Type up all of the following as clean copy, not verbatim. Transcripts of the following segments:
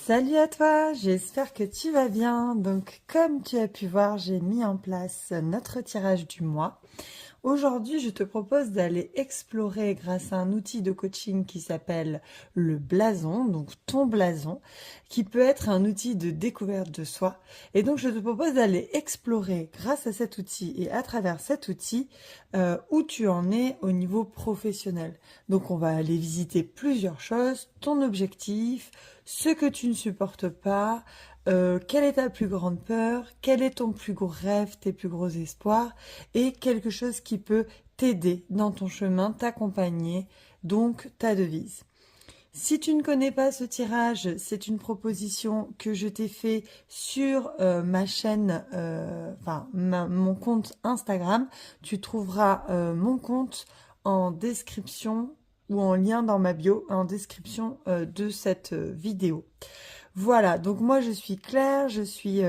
Salut à toi, j'espère que tu vas bien. Donc, comme tu as pu voir, j'ai mis en place notre tirage du mois. Aujourd'hui, je te propose d'aller explorer grâce à un outil de coaching qui s'appelle le blason, donc ton blason, qui peut être un outil de découverte de soi. Et donc, je te propose d'aller explorer grâce à cet outil et à travers cet outil où tu en es au niveau professionnel. Donc, on va aller visiter plusieurs choses, ton objectif, ce que tu ne supportes pas, quelle est ta plus grande peur, quel est ton plus gros rêve, tes plus gros espoirs, et quelque chose qui peut t'aider dans ton chemin, t'accompagner, donc ta devise. Si tu ne connais pas ce tirage, c'est une proposition que je t'ai fait sur ma chaîne, mon compte Instagram. Tu trouveras mon compte en description ou en lien dans ma bio, en description de cette vidéo. Voilà, donc moi je suis Claire, je suis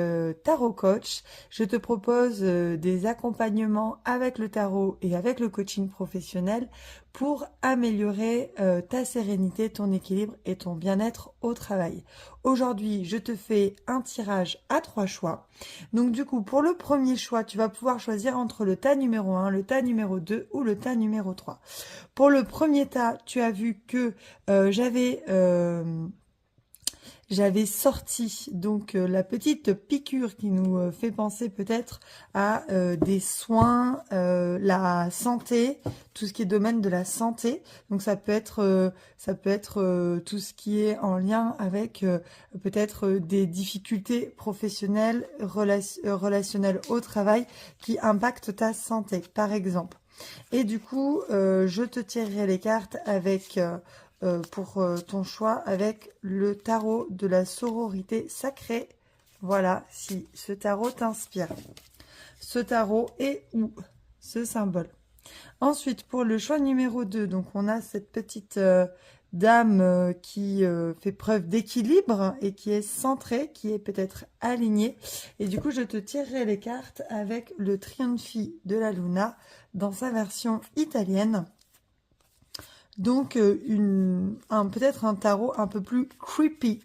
tarot coach. Je te propose des accompagnements avec le tarot et avec le coaching professionnel pour améliorer ta sérénité, ton équilibre et ton bien-être au travail. Aujourd'hui, je te fais un tirage à 3 choix. Donc du coup, pour le premier choix, tu vas pouvoir choisir entre le tas numéro 1, le tas numéro 2 ou le tas numéro 3. Pour le premier tas, tu as vu que j'avais sorti donc la petite piqûre qui nous fait penser peut-être à des soins, la santé, tout ce qui est domaine de la santé. Donc ça peut être tout ce qui est en lien avec peut-être des difficultés professionnelles, relationnelles au travail qui impactent ta santé, par exemple. Et du coup, je te tirerai les cartes avec pour ton choix avec le tarot de la sororité sacrée. Voilà, si ce tarot t'inspire. Ce tarot est où ce symbole. Ensuite, pour le choix numéro 2, donc on a cette petite dame qui fait preuve d'équilibre et qui est centrée, qui est peut-être alignée. Et du coup, je te tirerai les cartes avec le Trionfi de la Luna dans sa version italienne. Donc, peut-être un tarot un peu plus creepy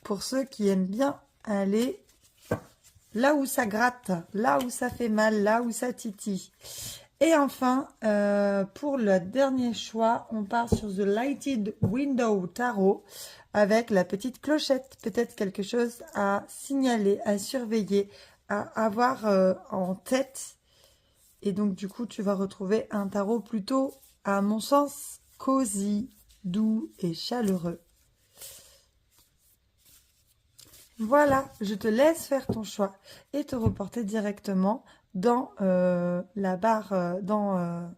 pour ceux qui aiment bien aller là où ça gratte, là où ça fait mal, là où ça titille. Et enfin, pour le dernier choix, on part sur The Lighted Window Tarot avec la petite clochette. Peut-être quelque chose à signaler, à surveiller, à avoir en tête. Et donc, du coup, tu vas retrouver un tarot plutôt, à mon sens, cosy, doux et chaleureux. Voilà, je te laisse faire ton choix et te reporter directement dans la barre, dans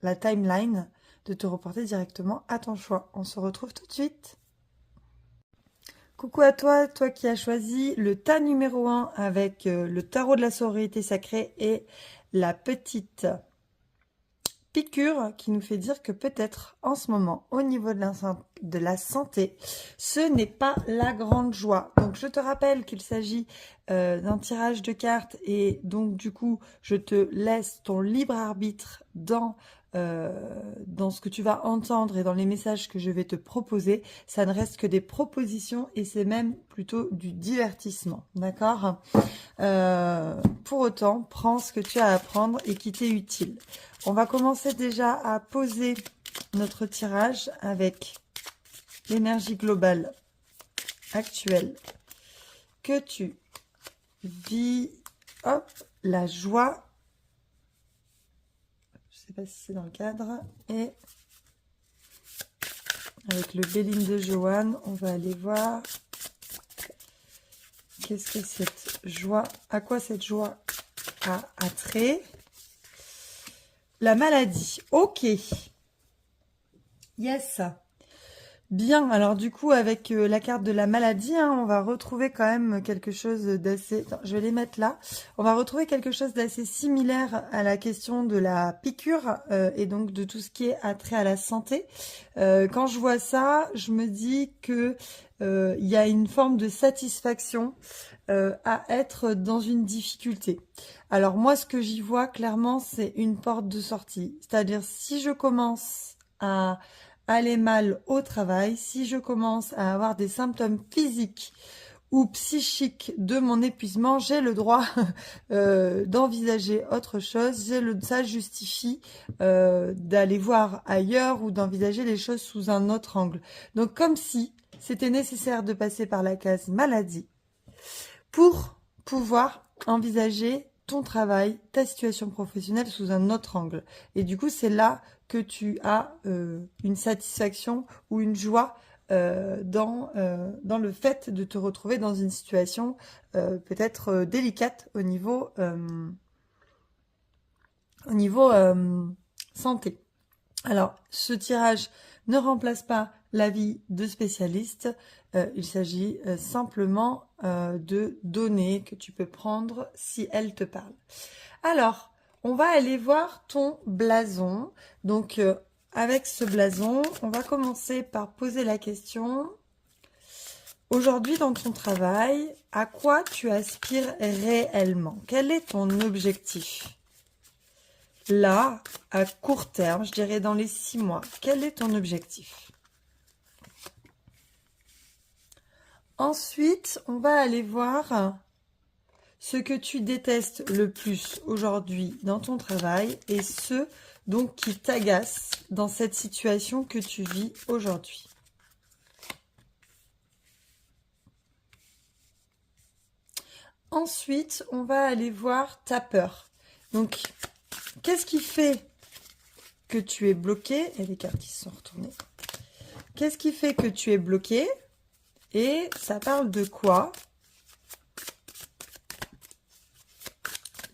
la timeline, de te reporter directement à ton choix. On se retrouve tout de suite. Coucou à toi, toi qui as choisi le tas numéro 1 avec le tarot de la sororité sacrée et la petite piqûre qui nous fait dire que peut-être en ce moment, au niveau de la santé, ce n'est pas la grande joie. Donc je te rappelle qu'il s'agit d'un tirage de cartes et donc du coup je te laisse ton libre arbitre dans ce que tu vas entendre et dans les messages que je vais te proposer. Ça ne reste que des propositions et c'est même plutôt du divertissement, d'accord ? Pour autant, prends ce que tu as à prendre et qui t'est utile. On va commencer déjà à poser notre tirage avec l'énergie globale actuelle que tu vis. Hop, la joie. Je ne sais pas si c'est dans le cadre. Et avec le Béline de Joanne, on va aller voir qu'est-ce que cette joie, à quoi cette joie a attrait. La maladie. Ok. Yes. Bien. Alors du coup, avec la carte de la maladie, on va retrouver quand même quelque chose d'assez... Attends, je vais les mettre là. On va retrouver quelque chose d'assez similaire à la question de la piqûre et donc de tout ce qui est attrait à la santé. Quand je vois ça, je me dis que il y a une forme de satisfaction à être dans une difficulté. Alors moi, ce que j'y vois clairement, c'est une porte de sortie. C'est-à-dire, si je commence à aller mal au travail, si je commence à avoir des symptômes physiques ou psychiques de mon épuisement, j'ai le droit d'envisager autre chose. Ça justifie d'aller voir ailleurs ou d'envisager les choses sous un autre angle. Donc comme si c'était nécessaire de passer par la case maladie pour pouvoir envisager ton travail, ta situation professionnelle sous un autre angle. Et du coup, c'est là que tu as une satisfaction ou une joie dans le fait de te retrouver dans une situation peut-être délicate au niveau santé. Alors, ce tirage ne remplace pas l'avis de spécialistes. Il s'agit simplement de données que tu peux prendre si elles te parlent. Alors, on va aller voir ton blason. Donc, avec ce blason, on va commencer par poser la question. Aujourd'hui, dans ton travail, à quoi tu aspires réellement? Quel est ton objectif? Là, à court terme, je dirais dans les 6 mois, quel est ton objectif? Ensuite, on va aller voir ce que tu détestes le plus aujourd'hui dans ton travail et ce donc qui t'agace dans cette situation que tu vis aujourd'hui. Ensuite, on va aller voir ta peur. Donc, qu'est-ce qui fait que tu es bloqué? Et les cartes qui se sont retournées. Qu'est-ce qui fait que tu es bloqué? Et ça parle de quoi?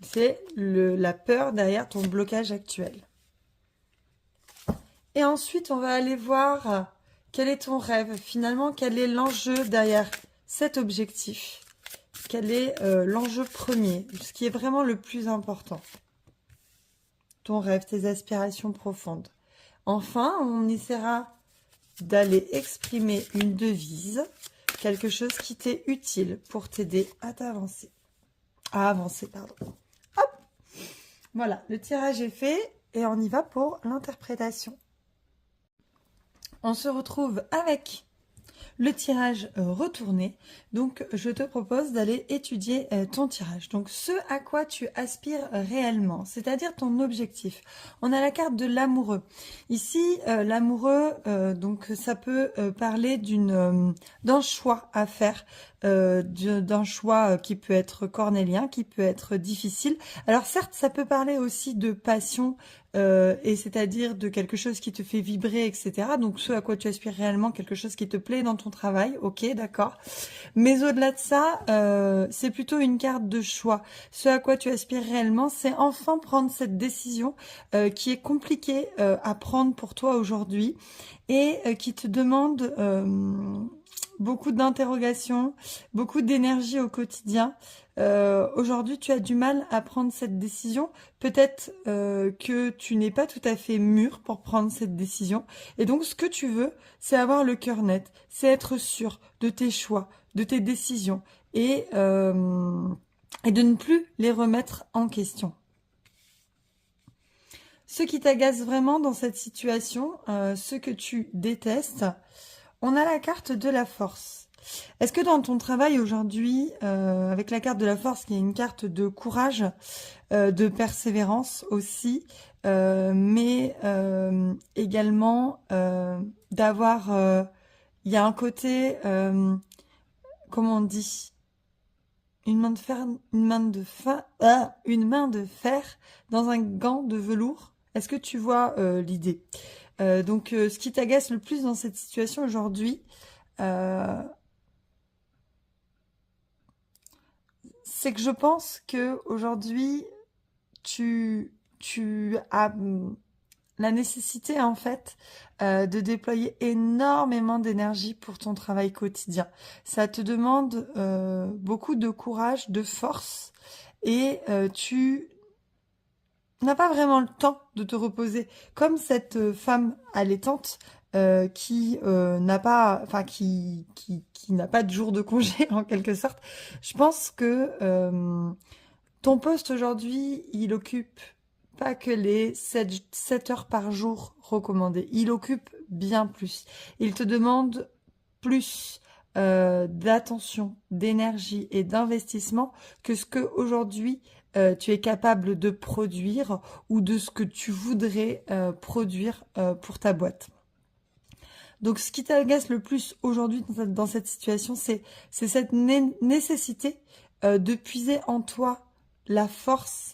C'est la peur derrière ton blocage actuel. Et ensuite, on va aller voir quel est ton rêve. Finalement, quel est l'enjeu derrière cet objectif? Quel est l'enjeu premier? Ce qui est vraiment le plus important. Ton rêve, tes aspirations profondes. Enfin, on essaiera d'aller exprimer une devise, quelque chose qui t'est utile pour t'aider à t'avancer. À avancer, pardon. Hop! Voilà, le tirage est fait et on y va pour l'interprétation. On se retrouve avec le tirage retourné. Donc, je te propose d'aller étudier ton tirage. Donc, ce à quoi tu aspires réellement, c'est-à-dire ton objectif. On a la carte de l'amoureux. Ici, l'amoureux, donc ça peut parler d'un choix à faire, d'un choix qui peut être cornélien, qui peut être difficile. Alors certes, ça peut parler aussi de passion, et c'est-à-dire de quelque chose qui te fait vibrer, etc. Donc ce à quoi tu aspires réellement, quelque chose qui te plaît dans ton travail, ok, d'accord. Mais au-delà de ça, c'est plutôt une carte de choix. Ce à quoi tu aspires réellement, c'est enfin prendre cette décision qui est compliquée à prendre pour toi aujourd'hui et qui te demande beaucoup d'interrogations, beaucoup d'énergie au quotidien. Aujourd'hui, tu as du mal à prendre cette décision. Peut-être que tu n'es pas tout à fait mûr pour prendre cette décision. Et donc, ce que tu veux, c'est avoir le cœur net, c'est être sûr de tes choix, de tes décisions et de ne plus les remettre en question. Ce qui t'agace vraiment dans cette situation, ce que tu détestes, on a la carte de la force. Est-ce que dans ton travail aujourd'hui, avec la carte de la force, qui est une carte de courage, de persévérance aussi, mais également d'avoir... il y a un côté, comment on dit, une main de fer dans un gant de velours. Est-ce que tu vois l'idée? Donc, ce qui t'agace le plus dans cette situation aujourd'hui, c'est que je pense que aujourd'hui tu as la nécessité en fait de déployer énormément d'énergie pour ton travail quotidien. Ça te demande beaucoup de courage, de force et tu n'as pas vraiment le temps de te reposer. Comme cette femme allaitante qui n'a pas, enfin qui n'a pas de jour de congé en quelque sorte. Je pense que ton poste aujourd'hui, il occupe pas que les 7 heures par jour recommandées. Il occupe bien plus. Il te demande plus d'attention, d'énergie et d'investissement que ce que aujourd'hui tu es capable de produire ou de ce que tu voudrais produire pour ta boîte. Donc, ce qui t'agace le plus aujourd'hui dans cette situation, c'est cette nécessité de puiser en toi la force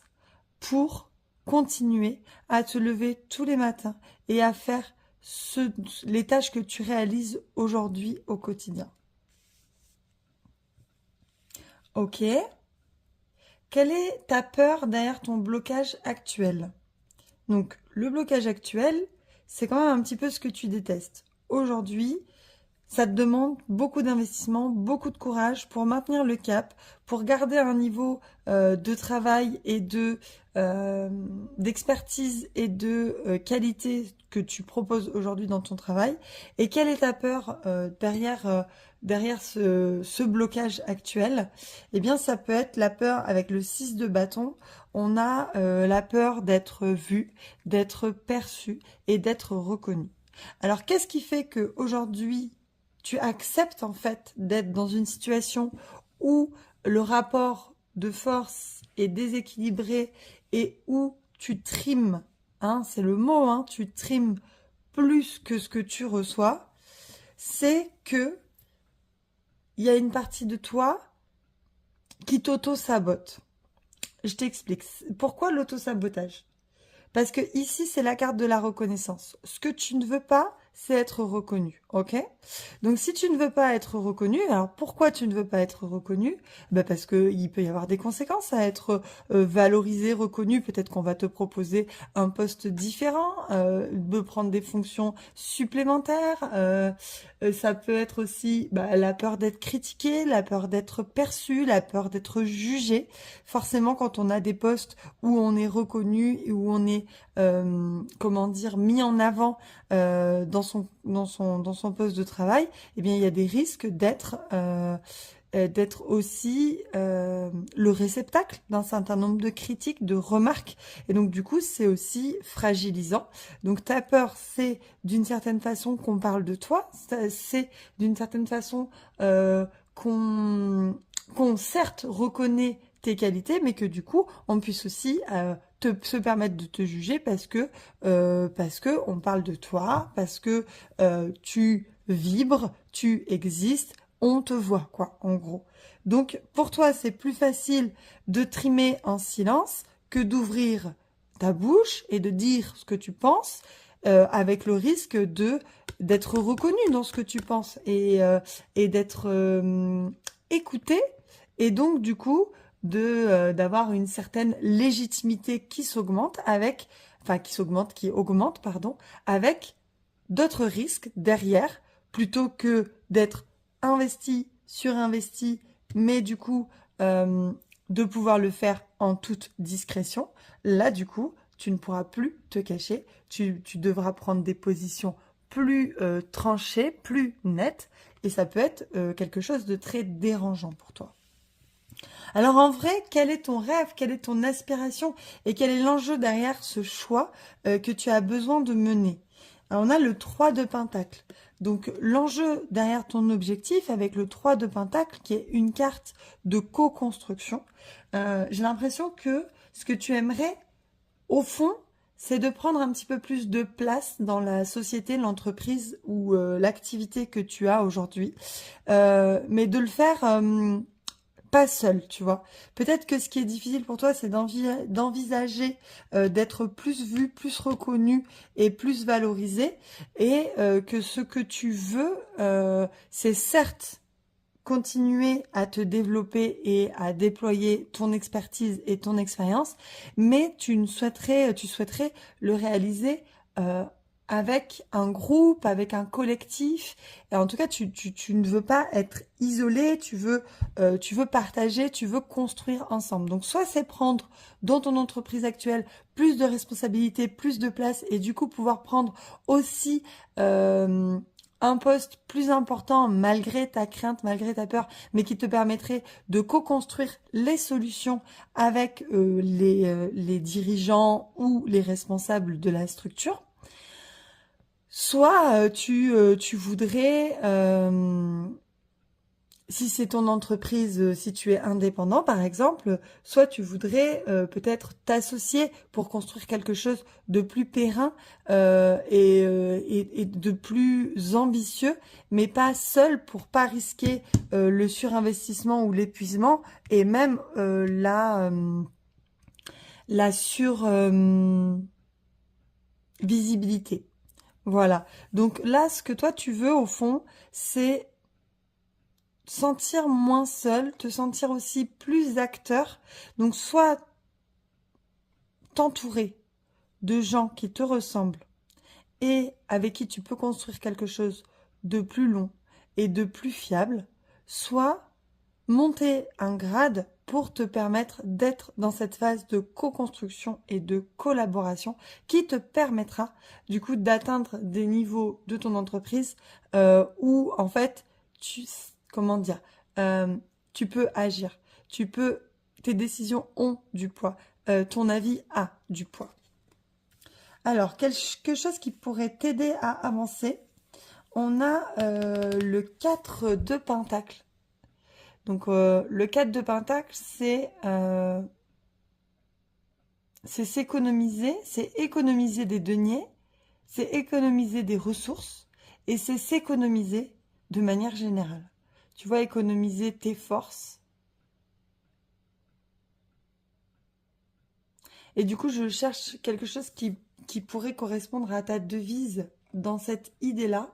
pour continuer à te lever tous les matins et à faire les tâches que tu réalises aujourd'hui au quotidien. Ok. Quelle est ta peur derrière ton blocage actuel? Donc, le blocage actuel, c'est quand même un petit peu ce que tu détestes. Aujourd'hui, ça te demande beaucoup d'investissement, beaucoup de courage pour maintenir le cap, pour garder un niveau de travail et d'expertise et de qualité que tu proposes aujourd'hui dans ton travail. Et quelle est ta peur derrière ce blocage actuel? Eh bien, ça peut être la peur avec le 6 de bâton. On a la peur d'être vu, d'être perçu et d'être reconnu. Alors, qu'est-ce qui fait que aujourd'hui tu acceptes en fait d'être dans une situation où le rapport de force est déséquilibré et où tu trimes, hein, c'est le mot, hein, tu trimes plus que ce que tu reçois, c'est que il y a une partie de toi qui t'auto-sabote. Je t'explique. Pourquoi l'auto-sabotage? Parce que ici, c'est la carte de la reconnaissance. Ce que tu ne veux pas, c'est être reconnu, ok? Donc, si tu ne veux pas être reconnu, alors pourquoi tu ne veux pas être reconnu? Ben parce que il peut y avoir des conséquences à être valorisé, reconnu. Peut-être qu'on va te proposer un poste différent, de prendre des fonctions supplémentaires. Ça peut être aussi la peur d'être critiqué, la peur d'être perçu, la peur d'être jugé. Forcément, quand on a des postes où on est reconnu et où on est mis en avant dans son poste de travail, eh bien il y a des risques d'être aussi le réceptacle d'un certain nombre de critiques, de remarques. Et donc du coup, c'est aussi fragilisant. Donc ta peur, c'est d'une certaine façon qu'on parle de toi, c'est d'une certaine façon qu'on certes reconnaît tes qualités, mais que du coup, on puisse aussi se permettre de te juger parce que on parle de toi, parce que tu vibres, tu existes, on te voit, quoi, en gros. Donc, pour toi, c'est plus facile de trimer en silence que d'ouvrir ta bouche et de dire ce que tu penses, avec le risque d'être reconnu dans ce que tu penses et d'être écouté, et donc, du coup, d'avoir une certaine légitimité qui augmente, pardon, avec d'autres risques derrière, plutôt que d'être investi, surinvesti, mais du coup, de pouvoir le faire en toute discrétion. Là, du coup, tu ne pourras plus te cacher, tu devras prendre des positions plus tranchées, plus nettes, et ça peut être quelque chose de très dérangeant pour toi. Alors en vrai, quel est ton rêve, quelle est ton aspiration et quel est l'enjeu derrière ce choix que tu as besoin de mener? Alors, on a le 3 de Pentacle. Donc l'enjeu derrière ton objectif avec le 3 de Pentacle qui est une carte de co-construction, j'ai l'impression que ce que tu aimerais au fond, c'est de prendre un petit peu plus de place dans la société, l'entreprise ou l'activité que tu as aujourd'hui, mais de le faire pas seul, tu vois. Peut-être que ce qui est difficile pour toi, c'est d'envisager d'être plus vu, plus reconnu et plus valorisé, et que ce que tu veux, c'est certes continuer à te développer et à déployer ton expertise et ton expérience, mais tu souhaiterais le réaliser avec un groupe, avec un collectif. Et en tout cas, tu ne veux pas être isolé, tu veux partager, tu veux construire ensemble. Donc, soit c'est prendre dans ton entreprise actuelle plus de responsabilités, plus de place, et du coup pouvoir prendre aussi un poste plus important malgré ta crainte, malgré ta peur, mais qui te permettrait de co-construire les solutions avec les dirigeants ou les responsables de la structure. Soit tu voudrais, si c'est ton entreprise, si tu es indépendant par exemple, soit tu voudrais peut-être t'associer pour construire quelque chose de plus périn et de plus ambitieux, mais pas seul pour pas risquer le surinvestissement ou l'épuisement et même la survisibilité. Voilà. Donc là, ce que toi tu veux au fond, c'est sentir moins seul, te sentir aussi plus acteur. Donc soit t'entourer de gens qui te ressemblent et avec qui tu peux construire quelque chose de plus long et de plus fiable, soit monter un grade pour te permettre d'être dans cette phase de co-construction et de collaboration qui te permettra du coup d'atteindre des niveaux de ton entreprise où en fait comment dire, tu peux agir, tes décisions ont du poids, ton avis a du poids. Alors, quelque chose qui pourrait t'aider à avancer, on a le 4 de Pentacle. Donc, le 4 de Pentacle, c'est s'économiser, c'est économiser des deniers, c'est économiser des ressources et c'est s'économiser de manière générale. Tu vois, économiser tes forces. Et du coup, je cherche quelque chose qui pourrait correspondre à ta devise dans cette idée-là.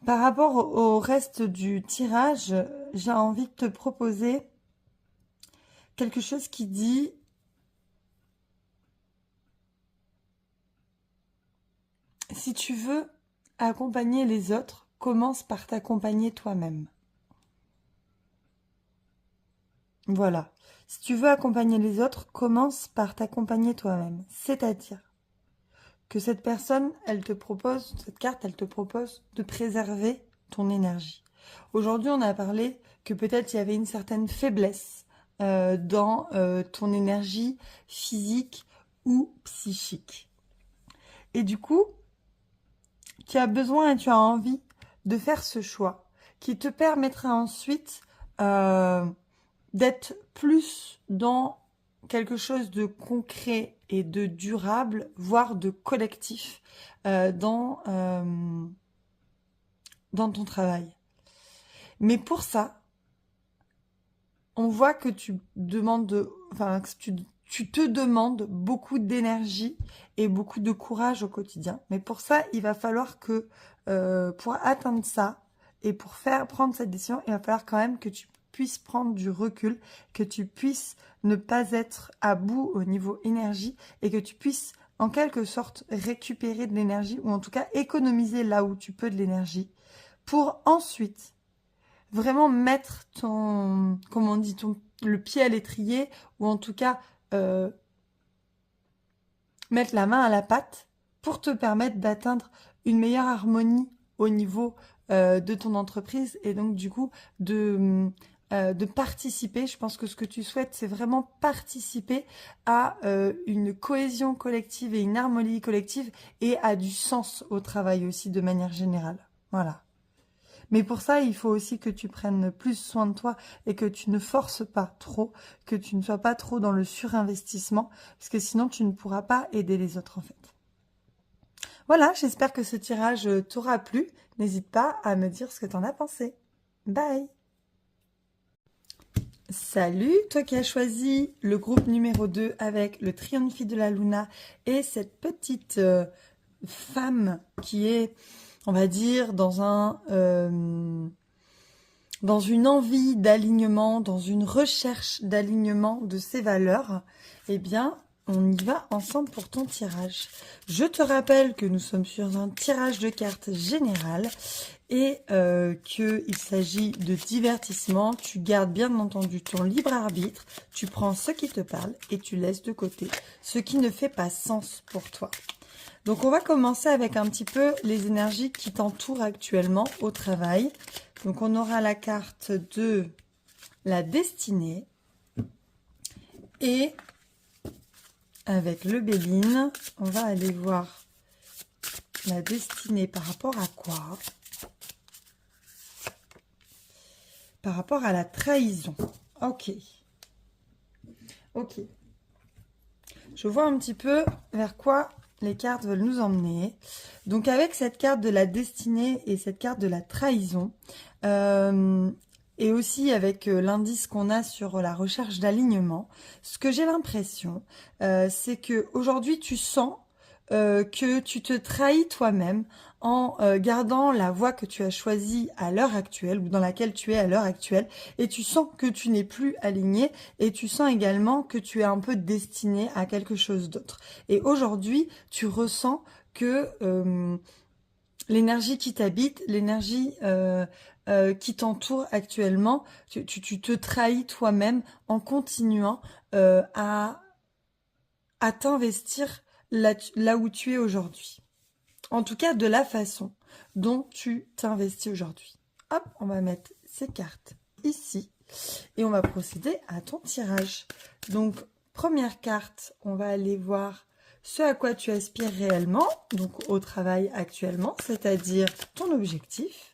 Par rapport au reste du tirage, j'ai envie de te proposer quelque chose qui dit si tu veux accompagner les autres, commence par t'accompagner toi-même. Voilà. Si tu veux accompagner les autres, commence par t'accompagner toi-même. C'est-à-dire que cette personne, cette carte, elle te propose de préserver ton énergie. Aujourd'hui, on a parlé que peut-être il y avait une certaine faiblesse dans ton énergie physique ou psychique. Et du coup, tu as besoin et tu as envie de faire ce choix qui te permettra ensuite d'être plus dans quelque chose de concret et de durable, voire de collectif dans ton travail. Mais pour ça, on voit que tu te demandes beaucoup d'énergie et beaucoup de courage au quotidien. Mais pour ça, il va falloir que pour atteindre ça et pour prendre cette décision, il va falloir quand même que tu puisses prendre du recul, que tu puisses ne pas être à bout au niveau énergie et que tu puisses en quelque sorte récupérer de l'énergie ou en tout cas économiser là où tu peux de l'énergie pour ensuite vraiment mettre comment on dit, le pied à l'étrier ou en tout cas mettre la main à la pâte pour te permettre d'atteindre une meilleure harmonie au niveau de ton entreprise et donc du coup de participer. Je pense que ce que tu souhaites, c'est vraiment participer à une cohésion collective et une harmonie collective et à du sens au travail aussi de manière générale. Voilà. Mais pour ça, il faut aussi que tu prennes plus soin de toi et que tu ne forces pas trop, que tu ne sois pas trop dans le surinvestissement, parce que sinon tu ne pourras pas aider les autres en fait. Voilà, j'espère que ce tirage t'aura plu. N'hésite pas à me dire ce que tu en as pensé. Bye! Salut, toi qui as choisi le groupe numéro 2 avec le Triomphe de la Luna et cette petite femme qui est, on va dire, dans une envie d'alignement, dans une recherche d'alignement de ses valeurs, eh bien, on y va ensemble pour ton tirage. Je te rappelle que nous sommes sur un tirage de cartes général et qu'il s'agit de divertissement. Tu gardes bien entendu ton libre arbitre, tu prends ce qui te parle et tu laisses de côté ce qui ne fait pas sens pour toi. Donc on va commencer avec un petit peu les énergies qui t'entourent actuellement au travail. Donc on aura la carte de la destinée et avec le Béline, on va aller voir la destinée par rapport à quoi? Par rapport à la trahison. Ok. Ok. Je vois un petit peu vers quoi les cartes veulent nous emmener. Donc avec cette carte de la destinée et cette carte de la trahison, et aussi avec l'indice qu'on a sur la recherche d'alignement, ce que j'ai l'impression, c'est que aujourd'hui tu sens que tu te trahis toi-même en gardant la voie que tu as choisie à l'heure actuelle ou dans laquelle tu es à l'heure actuelle, et tu sens que tu n'es plus aligné et tu sens également que tu es un peu destiné à quelque chose d'autre. Et aujourd'hui, tu ressens que l'énergie qui t'habite, l'énergie qui t'entoure actuellement, tu te trahis toi-même en continuant à t'investir là où tu es aujourd'hui. En tout cas, de la façon dont tu t'investis aujourd'hui. Hop, on va mettre ces cartes ici et on va procéder à ton tirage. Donc, première carte, on va aller voir ce à quoi tu aspires réellement, donc au travail actuellement, c'est-à-dire ton objectif.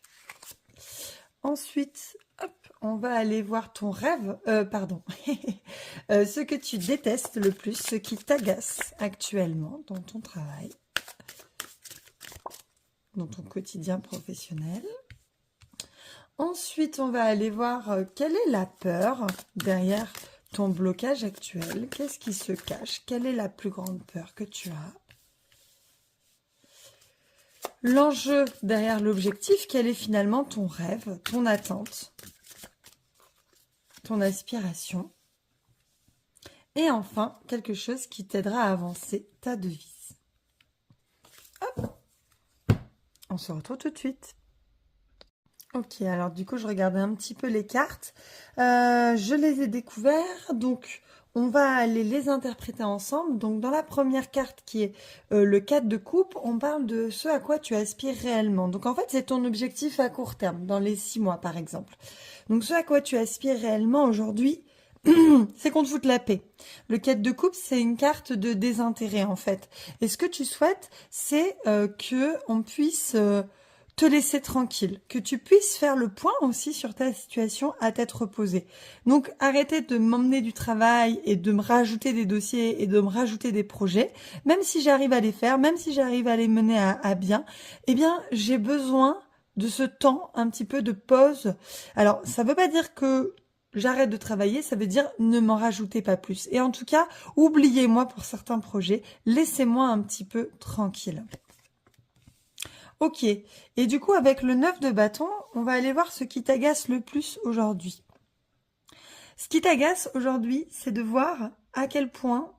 Ensuite, hop, on va aller voir ton rêve, ce que tu détestes le plus, ce qui t'agace actuellement dans ton travail, dans ton quotidien professionnel. Ensuite, on va aller voir quelle est la peur derrière ton blocage actuel. Qu'est-ce qui se cache? Quelle est la plus grande peur que tu as? L'enjeu derrière l'objectif, quel est finalement ton rêve, ton attente, ton aspiration? Et enfin, quelque chose qui t'aidera à avancer, ta devise. Hop, on se retrouve tout de suite. Ok, alors du coup, je regardais un petit peu les cartes. Je les ai découvertes, donc on va aller les interpréter ensemble. Donc dans la première carte qui est le 4 de coupe, on parle de ce à quoi tu aspires réellement. Donc en fait, c'est ton objectif à court terme, dans les 6 mois par exemple. Donc ce à quoi tu aspires réellement aujourd'hui, c'est qu'on te foute la paix. Le 4 de coupe, c'est une carte de désintérêt en fait. Et ce que tu souhaites, c'est que on puisse te laisser tranquille, que tu puisses faire le point aussi sur ta situation à tête reposée. Donc arrêtez de m'emmener du travail et de me rajouter des dossiers et de me rajouter des projets, même si j'arrive à les faire, même si j'arrive à les mener à bien, eh bien j'ai besoin de ce temps un petit peu de pause. Alors ça veut pas dire que j'arrête de travailler, ça veut dire ne m'en rajoutez pas plus. Et en tout cas, oubliez-moi pour certains projets, laissez-moi un petit peu tranquille. Ok, et du coup avec le 9 de bâton, on va aller voir ce qui t'agace le plus aujourd'hui. Ce qui t'agace aujourd'hui, c'est de voir à quel point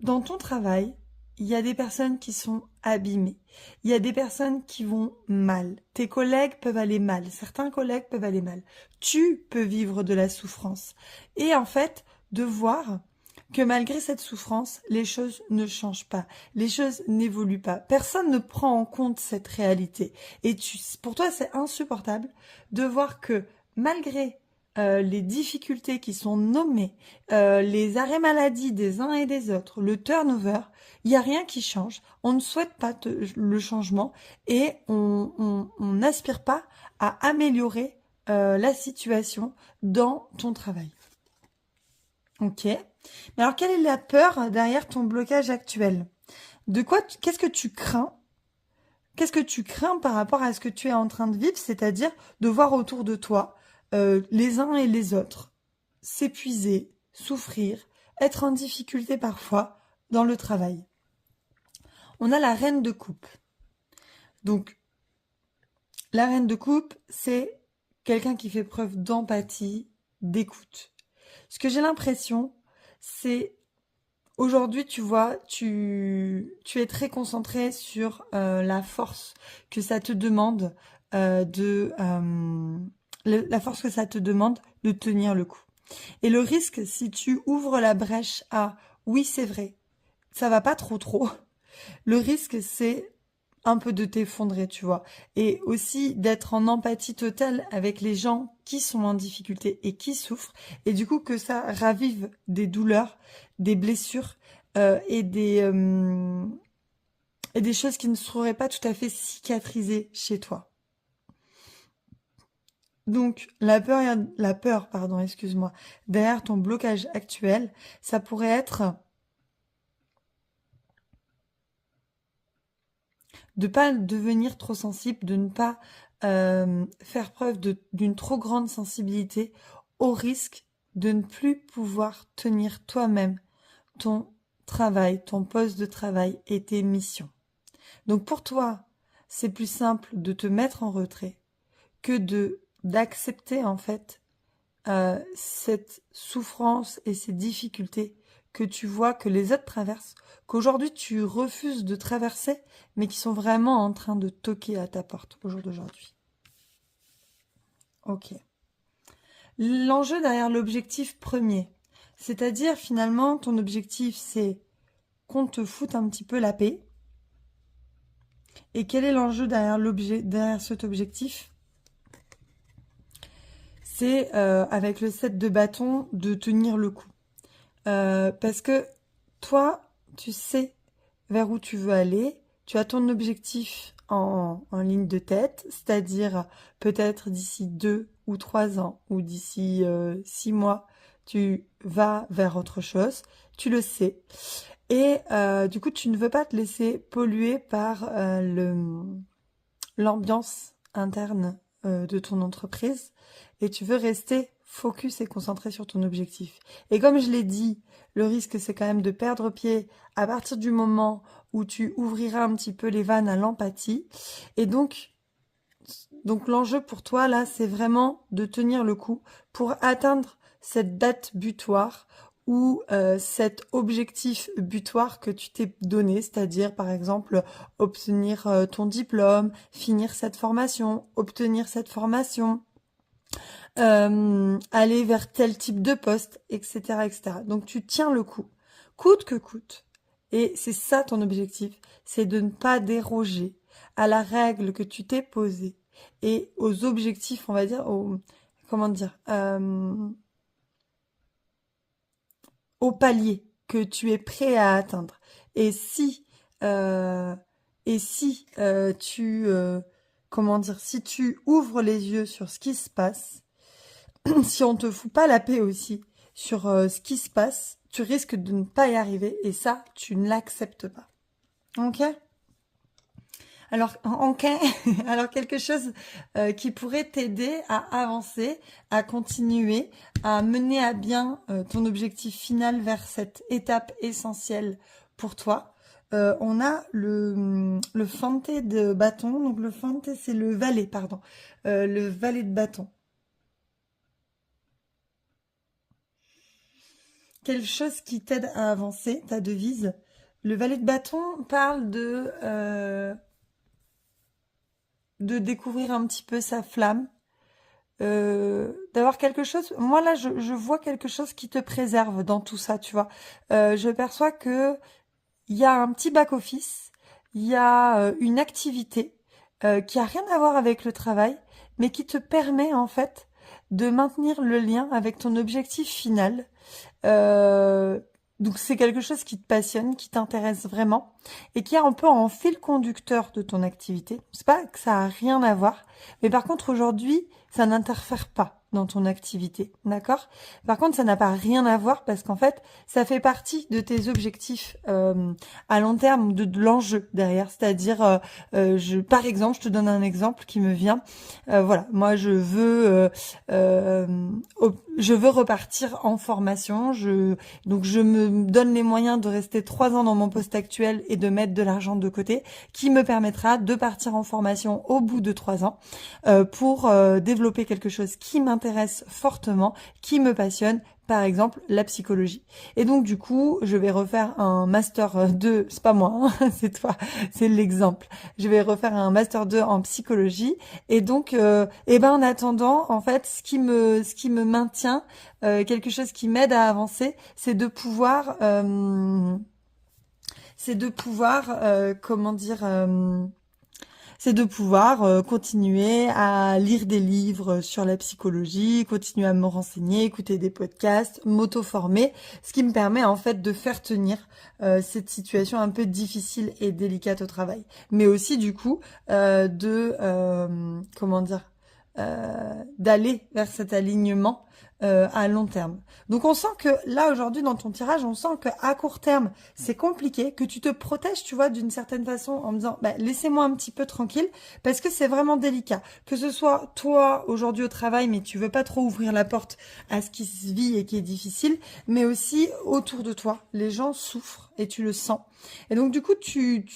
dans ton travail, il y a des personnes qui sont abîmées. Il y a des personnes qui vont mal. Tes collègues peuvent aller mal. Certains collègues peuvent aller mal. Tu peux vivre de la souffrance. Et en fait, de voir que malgré cette souffrance, les choses ne changent pas, les choses n'évoluent pas. Personne ne prend en compte cette réalité. Et pour toi, c'est insupportable de voir que malgré les difficultés qui sont nommées, les arrêts maladie des uns et des autres, le turnover, il n'y a rien qui change. On ne souhaite pas le changement et on n'aspire pas à améliorer la situation dans ton travail. Ok. Mais alors, quelle est la peur derrière ton blocage actuel? De quoi, qu'est-ce que tu crains? Qu'est-ce que tu crains par rapport à ce que tu es en train de vivre, c'est-à-dire de voir autour de toi les uns et les autres s'épuiser, souffrir, être en difficulté parfois dans le travail. On a la reine de coupe. Donc, la reine de coupe, c'est quelqu'un qui fait preuve d'empathie, d'écoute. Ce que j'ai l'impression, c'est Aujourd'hui, tu vois, tu es très concentré sur la force que ça te demande la force que ça te demande de tenir le coup. Et le risque, si tu ouvres la brèche à oui, c'est vrai, ça va pas trop, le risque, c'est un peu de t'effondrer, tu vois. Et aussi d'être en empathie totale avec les gens qui sont en difficulté et qui souffrent. Et du coup, que ça ravive des douleurs, des blessures euh, et des, euh, et des choses qui ne seraient pas tout à fait cicatrisées chez toi. Donc, la peur, pardon, excuse-moi, derrière ton blocage actuel, ça pourrait être de pas devenir trop sensible, de ne pas faire preuve d'une trop grande sensibilité au risque de ne plus pouvoir tenir toi-même ton travail, ton poste de travail et tes missions. Donc pour toi, c'est plus simple de te mettre en retrait que de d'accepter en fait cette souffrance et ces difficultés que tu vois que les autres traversent, qu'aujourd'hui tu refuses de traverser, mais qui sont vraiment en train de toquer à ta porte au jour d'aujourd'hui. Ok. L'enjeu derrière l'objectif premier, c'est-à-dire finalement ton objectif c'est qu'on te foute un petit peu la paix. Et quel est l'enjeu derrière cet objectif? C'est avec le set de bâton de tenir le coup. Parce que toi, tu sais vers où tu veux aller, tu as ton objectif en ligne de tête, c'est-à-dire peut-être d'ici 2 ou 3 ans ou d'ici 6 mois, tu vas vers autre chose, tu le sais. Et du coup, tu ne veux pas te laisser polluer par l'ambiance interne de ton entreprise et tu veux rester focus et concentré sur ton objectif. Et comme je l'ai dit, le risque c'est quand même de perdre pied à partir du moment où tu ouvriras un petit peu les vannes à l'empathie. Et donc l'enjeu pour toi là, c'est vraiment de tenir le coup pour atteindre cette date butoir ou cet objectif butoir que tu t'es donné, c'est-à-dire par exemple obtenir ton diplôme, finir cette formation, obtenir cette formation, aller vers tel type de poste, etc., etc. Donc tu tiens le coup, coûte que coûte. Et c'est ça ton objectif, c'est de ne pas déroger à la règle que tu t'es posée et aux objectifs, on va dire, comment dire, au palier que tu es prêt à atteindre. Et si, euh, comment dire, si tu ouvres les yeux sur ce qui se passe, si on te fout pas la paix aussi sur ce qui se passe, tu risques de ne pas y arriver et ça, tu ne l'acceptes pas. Ok? Alors, ok, alors quelque chose qui pourrait t'aider à avancer, à continuer, à mener à bien ton objectif final vers cette étape essentielle pour toi. On a le fante de bâton. Donc le fante, c'est le valet, pardon. Le valet de bâton. Quelque chose qui t'aide à avancer, ta devise. Le valet de bâton parle de découvrir un petit peu sa flamme, d'avoir quelque chose. Moi là, je vois quelque chose qui te préserve dans tout ça, tu vois. Je perçois que il y a un petit back office, il y a une activité qui a rien à voir avec le travail, mais qui te permet en fait de maintenir le lien avec ton objectif final. Euh, donc c'est quelque chose qui te passionne, qui t'intéresse vraiment et qui est un peu en fil conducteur de ton activité. C'est pas que ça a rien à voir, mais par contre aujourd'hui, ça n'interfère pas dans ton activité, d'accord? Par contre, ça n'a pas rien à voir parce qu'en fait, ça fait partie de tes objectifs à long terme, de l'enjeu derrière. C'est-à-dire, par exemple, je te donne un exemple qui me vient. Voilà, moi je veux repartir en formation. Donc je me donne les moyens de rester 3 ans dans mon poste actuel et de mettre de l'argent de côté, qui me permettra de partir en formation au bout de 3 ans pour développer quelque chose qui m'intéresse fortement, qui me passionne, par exemple la psychologie. Et donc du coup, je vais refaire un master 2, c'est pas moi, hein, c'est toi, c'est l'exemple. Je vais refaire un master 2 en psychologie et donc et ben en attendant, en fait, ce qui me maintient quelque chose qui m'aide à avancer, c'est de pouvoir comment dire c'est de pouvoir continuer à lire des livres sur la psychologie, continuer à me renseigner, écouter des podcasts, m'auto-former, ce qui me permet en fait de faire tenir cette situation un peu difficile et délicate au travail. Mais aussi du coup comment dire, d'aller vers cet alignement à long terme. Donc on sent que là aujourd'hui dans ton tirage, on sent que à court terme c'est compliqué, que tu te protèges, tu vois, d'une certaine façon en me disant bah, laissez-moi un petit peu tranquille parce que c'est vraiment délicat. Que ce soit toi aujourd'hui au travail, mais tu veux pas trop ouvrir la porte à ce qui se vit et qui est difficile, mais aussi autour de toi, les gens souffrent et tu le sens. Et donc du coup tu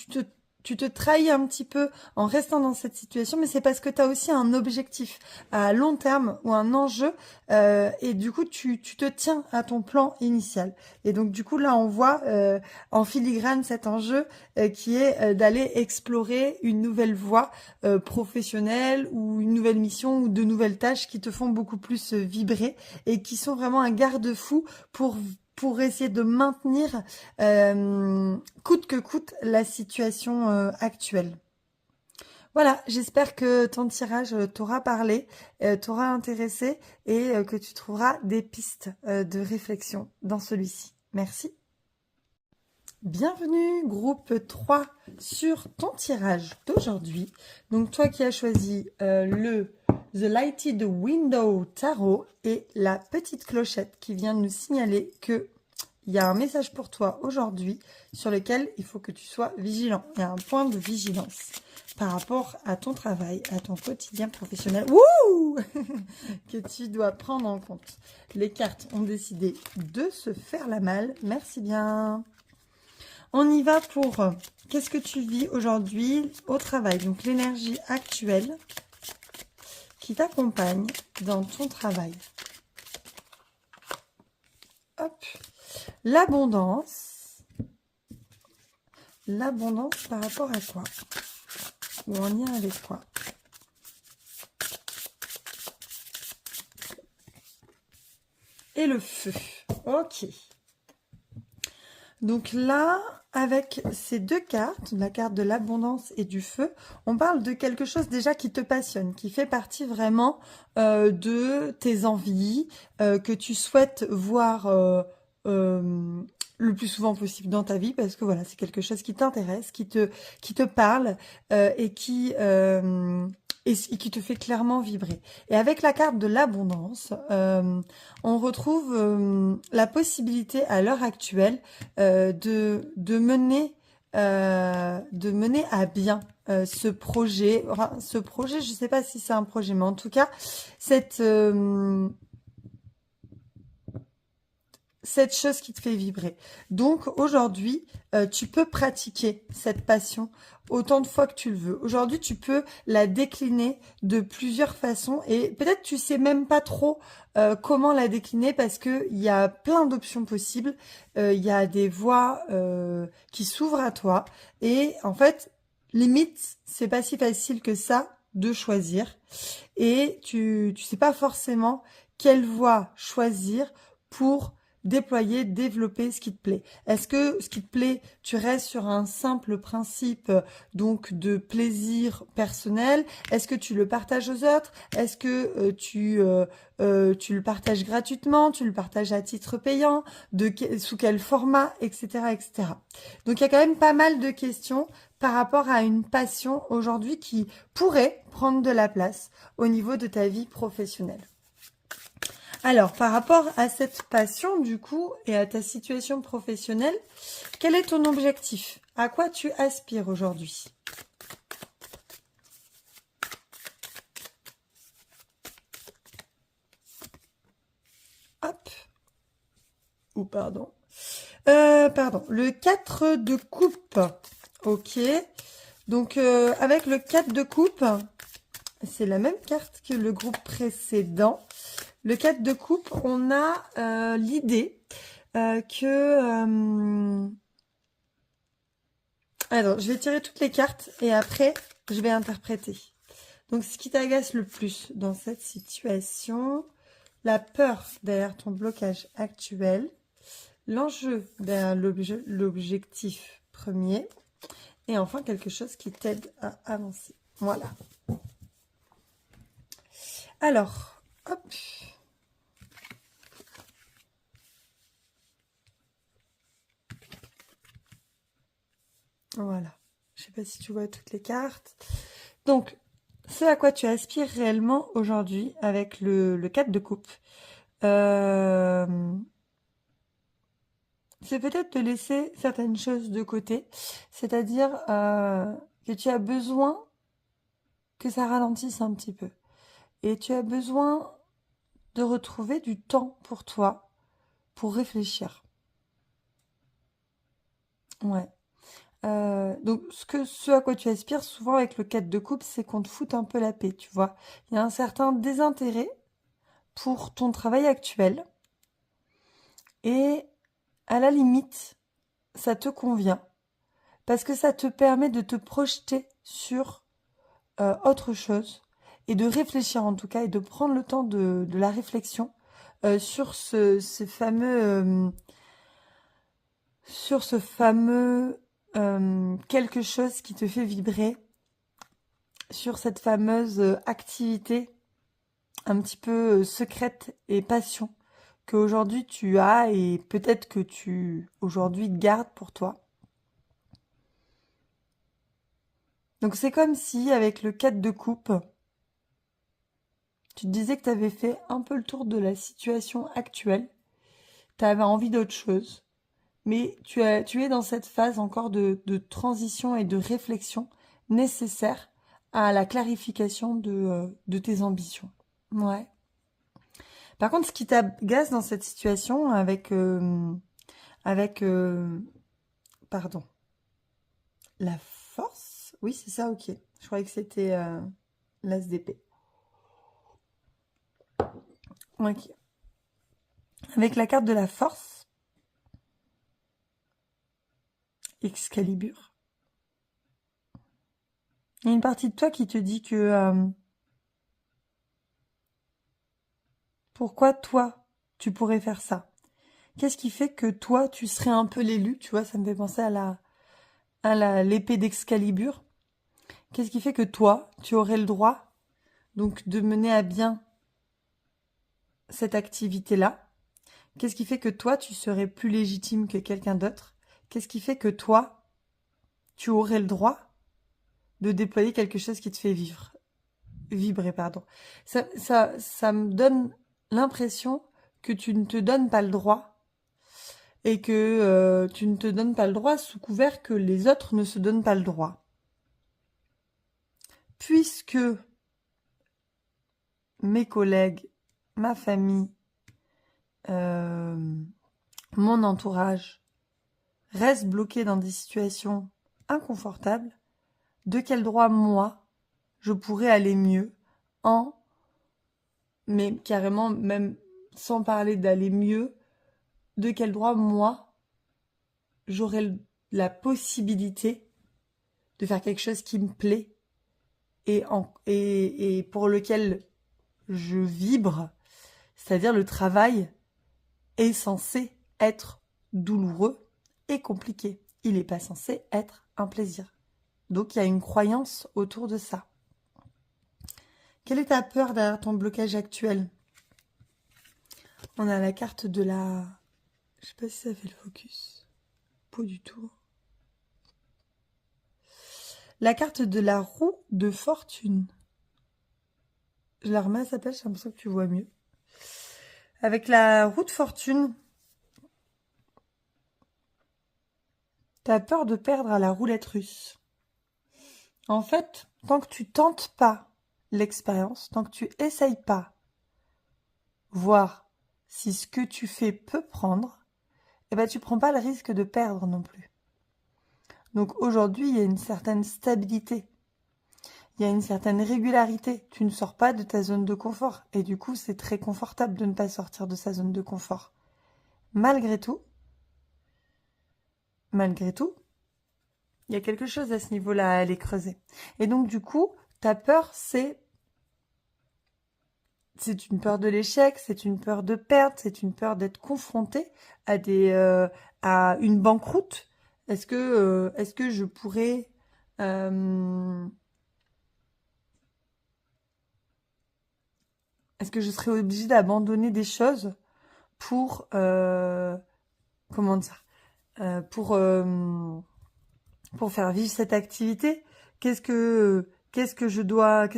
te trahis un petit peu en restant dans cette situation, mais c'est parce que tu as aussi un objectif à long terme ou un enjeu et du coup tu te tiens à ton plan initial. Et donc du coup là on voit en filigrane cet enjeu qui est d'aller explorer une nouvelle voie professionnelle ou une nouvelle mission ou de nouvelles tâches qui te font beaucoup plus vibrer et qui sont vraiment un garde-fou pour essayer de maintenir coûte que coûte la situation actuelle. Voilà, j'espère que ton tirage t'aura parlé, t'aura intéressé et que tu trouveras des pistes de réflexion dans celui-ci. Merci. Bienvenue, groupe 3, sur ton tirage d'aujourd'hui. Donc toi qui as choisi le The Lighted Window Tarot et la petite clochette qui vient de nous signaler que il y a un message pour toi aujourd'hui sur lequel il faut que tu sois vigilant. Il y a un point de vigilance par rapport à ton travail, à ton quotidien professionnel. Wouh que tu dois prendre en compte. Les cartes ont décidé de se faire la malle. Merci bien. On y va pour qu'est-ce que tu vis aujourd'hui au travail. Donc l'énergie actuelle qui t'accompagne dans ton travail. Hop. L'abondance. L'abondance par rapport à quoi? Ou en lien avec quoi? Et le feu. Ok. Donc là, avec ces deux cartes, la carte de l'abondance et du feu, on parle de quelque chose déjà qui te passionne, qui fait partie vraiment de tes envies, que tu souhaites voir le plus souvent possible dans ta vie, parce que voilà, c'est quelque chose qui t'intéresse, qui te parle et qui te fait clairement vibrer. Et avec la carte de l'abondance, on retrouve la possibilité à l'heure actuelle de mener à bien ce projet. Enfin, ce projet, je ne sais pas si c'est un projet, mais en tout cas, cette chose qui te fait vibrer. Donc aujourd'hui, tu peux pratiquer cette passion autant de fois que tu le veux. Aujourd'hui, tu peux la décliner de plusieurs façons et peut-être tu sais même pas trop comment la décliner parce que il y a plein d'options possibles. Il y a des voies qui s'ouvrent à toi et en fait, limite, c'est pas si facile que ça de choisir et tu sais pas forcément quelle voie choisir pour déployer, développer ce qui te plaît. Est-ce que ce qui te plaît, tu restes sur un simple principe donc de plaisir personnel? Est-ce que tu le partages aux autres? Est-ce que tu le partages gratuitement? Tu le partages à titre payant? Sous quel format? Etc., etc. Donc il y a quand même pas mal de questions par rapport à une passion aujourd'hui qui pourrait prendre de la place au niveau de ta vie professionnelle. Alors, par rapport à cette passion, du coup, et à ta situation professionnelle, quel est ton objectif? À quoi tu aspires aujourd'hui? Hop. Ou pardon. Pardon. Le 4 de coupe. Ok. Donc, avec le 4 de coupe, c'est la même carte que le groupe précédent. Le 4 de coupe, on a l'idée que... Alors, je vais tirer toutes les cartes et après, je vais interpréter. Donc, ce qui t'agace le plus dans cette situation, la peur derrière ton blocage actuel, l'enjeu derrière l'objectif premier, et enfin quelque chose qui t'aide à avancer. Voilà. Alors, hop. Voilà. Je sais pas si tu vois toutes les cartes. Donc, ce à quoi tu aspires réellement aujourd'hui avec le 4 de coupe, c'est peut-être de laisser certaines choses de côté. C'est-à-dire que tu as besoin que ça ralentisse un petit peu. Et tu as besoin de retrouver du temps pour toi, pour réfléchir. Ouais. Donc, ce à quoi tu aspires souvent avec le 4 de coupe, c'est qu'on te foute un peu la paix, tu vois. Il y a un certain désintérêt pour ton travail actuel. Et à la limite, ça te convient. Parce que ça te permet de te projeter sur autre chose. Et de réfléchir en tout cas, et de prendre le temps de la réflexion sur ce fameux... sur ce fameux quelque chose qui te fait vibrer, sur cette fameuse activité un petit peu secrète et passion qu'aujourd'hui tu as et peut-être que tu aujourd'hui gardes pour toi. Donc c'est comme si avec le 4 de coupe, tu te disais que tu avais fait un peu le tour de la situation actuelle, tu avais envie d'autre chose, mais tu es dans cette phase encore de transition et de réflexion nécessaire à la clarification de tes ambitions. Ouais. Par contre, ce qui t'agace dans cette situation avec pardon, la force, oui, c'est ça, ok. Je croyais que c'était l'as d'épée. Ok. Avec la carte de la force, Excalibur, il y a une partie de toi qui te dit que pourquoi toi, tu pourrais faire ça? Qu'est-ce qui fait que toi, tu serais un peu l'élu? Tu vois, ça me fait penser à l'épée d'Excalibur. Qu'est-ce qui fait que toi, tu aurais le droit donc de mener à bien cette activité-là? Qu'est-ce qui fait que toi, tu serais plus légitime que quelqu'un d'autre? Qu'est-ce qui fait que toi, tu aurais le droit de déployer quelque chose qui te fait vibrer, pardon. Ça me donne l'impression que tu ne te donnes pas le droit et que tu ne te donnes pas le droit sous couvert que les autres ne se donnent pas le droit. Puisque mes collègues, ma famille, euh, mon entourage restent bloqués dans des situations inconfortables, de quel droit moi je pourrais aller mieux en, mais carrément même sans parler d'aller mieux, de quel droit moi j'aurais la possibilité de faire quelque chose qui me plaît et pour lequel je vibre, c'est-à-dire le travail est censé être douloureux et compliqué. Il n'est pas censé être un plaisir. Donc il y a une croyance autour de ça. Quelle est ta peur derrière ton blocage actuel? On a la carte de la... Je sais pas si ça fait le focus. Pas du tout. La carte de la roue de fortune. Je la remets à sa place, j'ai l'impression que tu vois mieux. Avec la roue de fortune, t'as peur de perdre à la roulette russe. En fait, tant que tu tentes pas l'expérience, tant que tu essayes pas, voir si ce que tu fais peut prendre, eh ben tu prends pas le risque de perdre non plus. Donc aujourd'hui, il y a une certaine stabilité. il y a une certaine régularité. Tu ne sors pas de ta zone de confort. Et du coup, c'est très confortable de ne pas sortir de sa zone de confort. Malgré tout, il y a quelque chose à ce niveau-là à aller creuser. Et donc, du coup, ta peur, c'est une peur de l'échec, c'est une peur de perdre, c'est une peur d'être confronté à à une banqueroute. Est-ce que je pourrais est-ce que je serais obligée d'abandonner des choses pour comment dire pour faire vivre cette activité? Qu'est-ce que je dois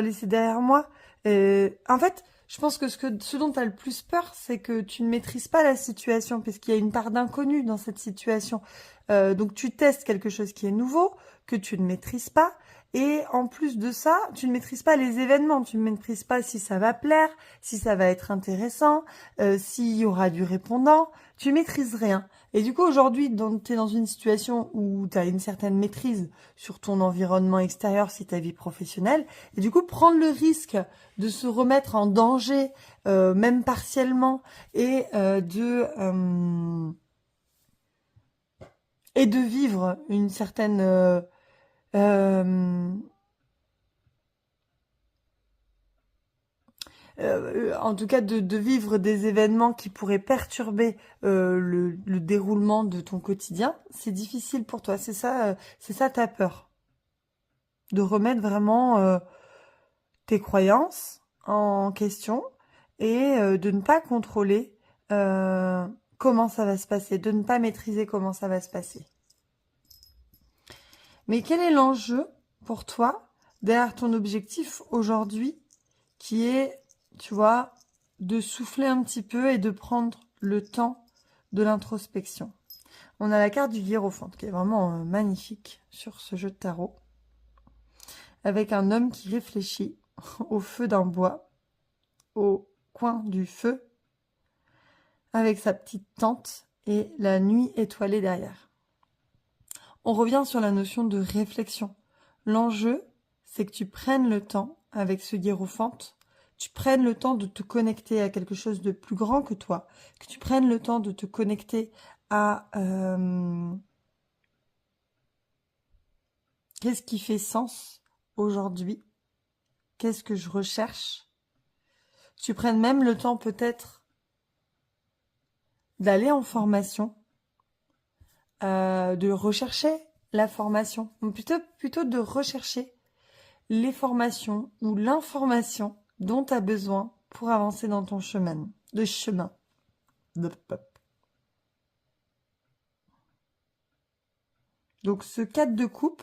laisser derrière moi? En fait, je pense que ce dont tu as le plus peur, c'est que tu ne maîtrises pas la situation, parce qu'il y a une part d'inconnu dans cette situation. Donc tu testes quelque chose qui est nouveau, que tu ne maîtrises pas, et en plus de ça, tu ne maîtrises pas les événements, tu ne maîtrises pas si ça va plaire, si ça va être intéressant, s'il y aura du répondant, tu maîtrises rien. Et du coup, aujourd'hui, tu es dans une situation où tu as une certaine maîtrise sur ton environnement extérieur, si ta vie professionnelle. Et du coup, prendre le risque de se remettre en danger, même partiellement, et de vivre une certaine... euh, en tout cas, de vivre des événements qui pourraient perturber le déroulement de ton quotidien, c'est difficile pour toi. C'est ça ta peur. De remettre vraiment tes croyances en question et de ne pas contrôler euh, comment ça va se passer, de ne pas maîtriser comment ça va se passer. Mais quel est l'enjeu pour toi derrière ton objectif aujourd'hui qui est, tu vois, de souffler un petit peu et de prendre le temps de l'introspection? On a la carte du Hiérophante qui est vraiment magnifique sur ce jeu de tarot, avec un homme qui réfléchit au feu d'un bois, au coin du feu, avec sa petite tente et la nuit étoilée derrière. On revient sur la notion de réflexion. L'enjeu, c'est que tu prennes le temps, avec ce hiérophante, tu prennes le temps de te connecter à quelque chose de plus grand que toi, que tu prennes le temps de te connecter à qu'est-ce qui fait sens aujourd'hui, qu'est-ce que je recherche. Tu prennes même le temps peut-être d'aller en formation, de rechercher la formation, ou plutôt de rechercher les formations ou l'information dont tu as besoin pour avancer dans ton chemin. Donc ce 4 de coupe,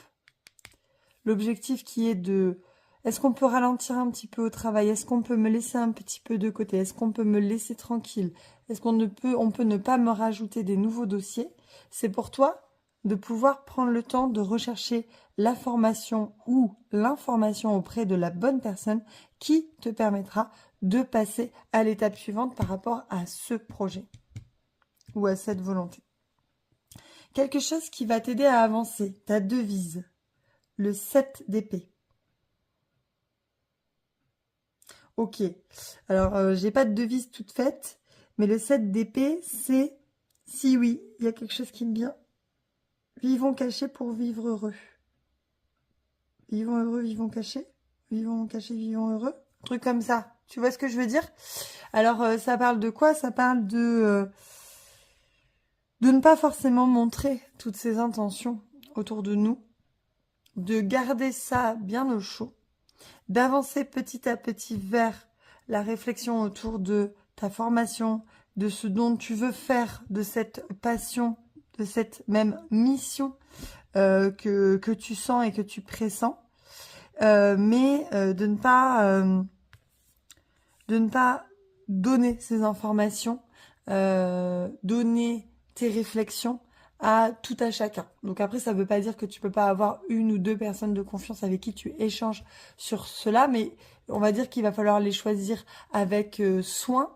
l'objectif qui est de... Est-ce qu'on peut ralentir un petit peu au travail? Est-ce qu'on peut me laisser un petit peu de côté? Est-ce qu'on peut me laisser tranquille? Est-ce on peut ne pas me rajouter des nouveaux dossiers? C'est pour toi de pouvoir prendre le temps de rechercher la formation ou l'information auprès de la bonne personne qui te permettra de passer à l'étape suivante par rapport à ce projet ou à cette volonté. Quelque chose qui va t'aider à avancer, ta devise, le 7 d'épée. Ok, alors j'ai pas de devise toute faite, mais le 7 d'épée, c'est si oui, il y a quelque chose qui me vient. Vivons cachés pour vivre heureux. Vivons heureux, vivons cachés. Vivons cachés, vivons heureux. Un truc comme ça. Tu vois ce que je veux dire? Alors ça parle de quoi? Ça parle de ne pas forcément montrer toutes ces intentions autour de nous, de garder ça bien au chaud, d'avancer petit à petit vers la réflexion autour de ta formation, de ce dont tu veux faire, de cette passion, de cette même mission que tu sens et que tu pressens, mais de ne pas donner ces informations, donner tes réflexions à tout à chacun. Donc après, ça ne veut pas dire que tu peux pas avoir une ou deux personnes de confiance avec qui tu échanges sur cela, mais on va dire qu'il va falloir les choisir avec soin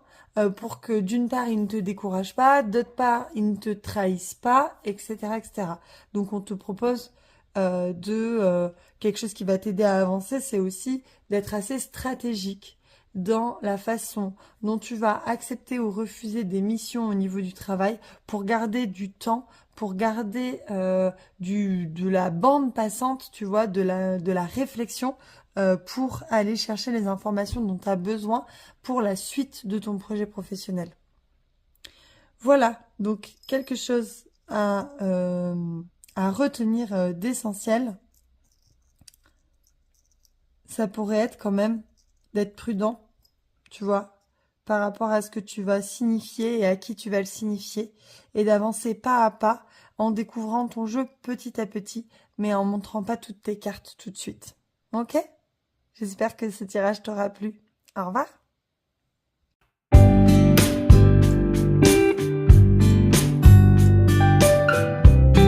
pour que d'une part, ils ne te découragent pas, d'autre part, ils ne te trahissent pas, etc., etc. Donc on te propose quelque chose qui va t'aider à avancer, c'est aussi d'être assez stratégique dans la façon dont tu vas accepter ou refuser des missions au niveau du travail pour garder du temps, pour garder de la bande passante, tu vois, de la réflexion pour aller chercher les informations dont tu as besoin pour la suite de ton projet professionnel. Voilà, donc quelque chose à retenir d'essentiel, ça pourrait être quand même d'être prudent, tu vois, par rapport à ce que tu vas signifier et à qui tu vas le signifier, et d'avancer pas à pas en découvrant ton jeu petit à petit, mais en montrant pas toutes tes cartes tout de suite. Ok? J'espère que ce tirage t'aura plu. Au revoir.